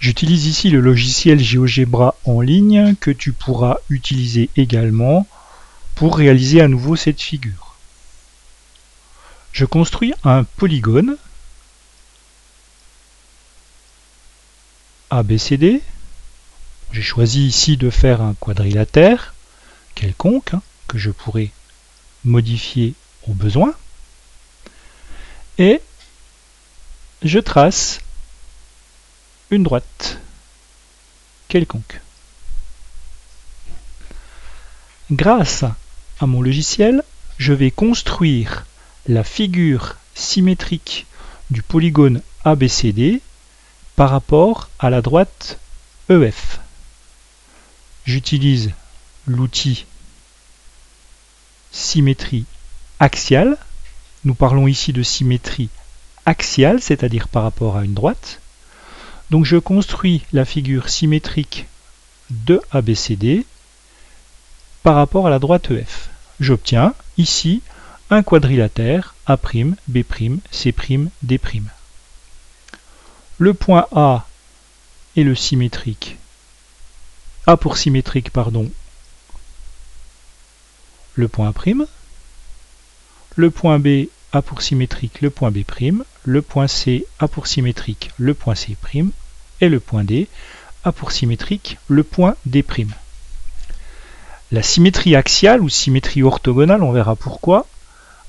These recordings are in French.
J'utilise ici le logiciel GeoGebra en ligne que tu pourras utiliser également pour réaliser à nouveau cette figure. Je construis un polygone ABCD. J'ai choisi ici de faire un quadrilatère quelconque que je pourrais modifier au besoin. Et je trace une droite quelconque. Grâce à mon logiciel, je vais construire la figure symétrique du polygone ABCD par rapport à la droite EF. J'utilise l'outil symétrie axiale. Nous parlons ici de symétrie axiale, c'est-à-dire par rapport à une droite. Donc je construis la figure symétrique de ABCD par rapport à la droite EF. J'obtiens ici un quadrilatère A', B', C', D'. Le point A est le symétrique. A pour symétrique, pardon, le point A'. Le point B a pour symétrique le point B'. Le point C a pour symétrique le point C'. Et le point D a pour symétrique le point D'. La symétrie axiale ou symétrie orthogonale, on verra pourquoi,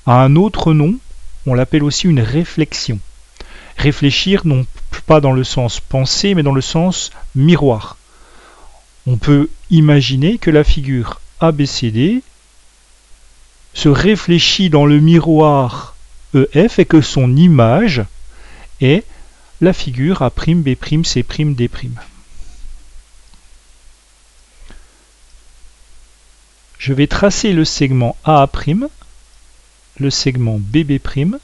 a un autre nom, on l'appelle aussi une réflexion. Réfléchir non pas dans le sens penser, mais dans le sens miroir. On peut imaginer que la figure ABCD se réfléchit dans le miroir EF et que son image est la figure A', B', C', D'. Je vais tracer le segment AA', le segment BB',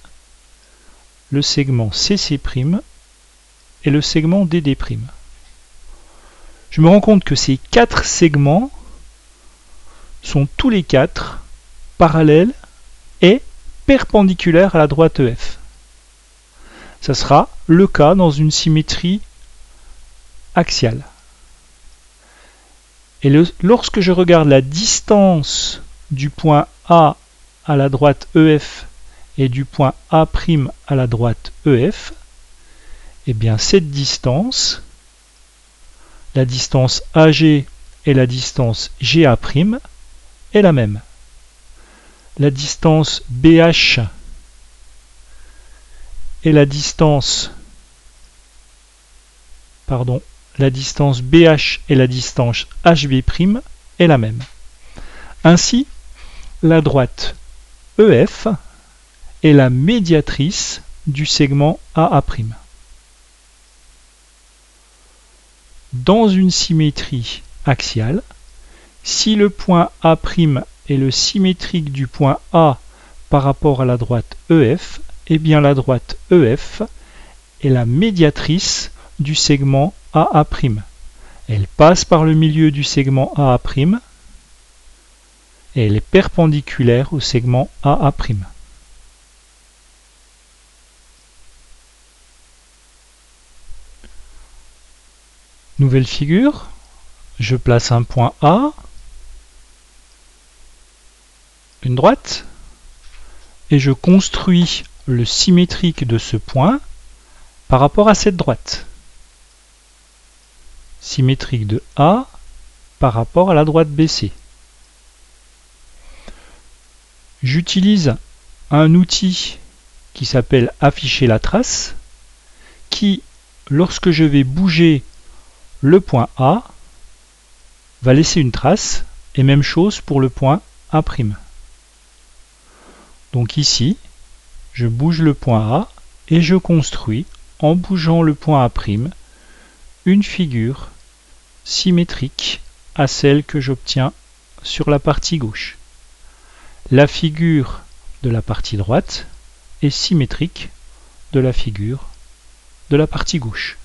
le segment CC' et le segment DD'. Je me rends compte que ces 4 segments sont tous les 4 parallèles et perpendiculaires à la droite EF. Ça sera le cas dans une symétrie axiale. Et lorsque je regarde la distance du point A à la droite EF et du point A' à la droite EF, eh bien cette distance, la distance AG et la distance GA' est la même. La distance BH et la distance BH et la distance HB' est la même. Ainsi, la droite EF est la médiatrice du segment AA'. Dans une symétrie axiale, si le point A' est le symétrique du point A par rapport à la droite EF, eh bien la droite EF est la médiatrice du segment AA'. Elle passe par le milieu du segment AA' et elle est perpendiculaire au segment AA'. Nouvelle figure, je place un point A, une droite, et je construis le symétrique de ce point par rapport à cette droite. Symétrique de A par rapport à la droite BC. J'utilise un outil qui s'appelle afficher la trace, qui, lorsque je vais bouger le point A, va laisser une trace, et même chose pour le point A'. Donc ici, je bouge le point A et je construis, en bougeant le point A', une figure symétrique à celle que j'obtiens sur la partie gauche. La figure de la partie droite est symétrique de la figure de la partie gauche.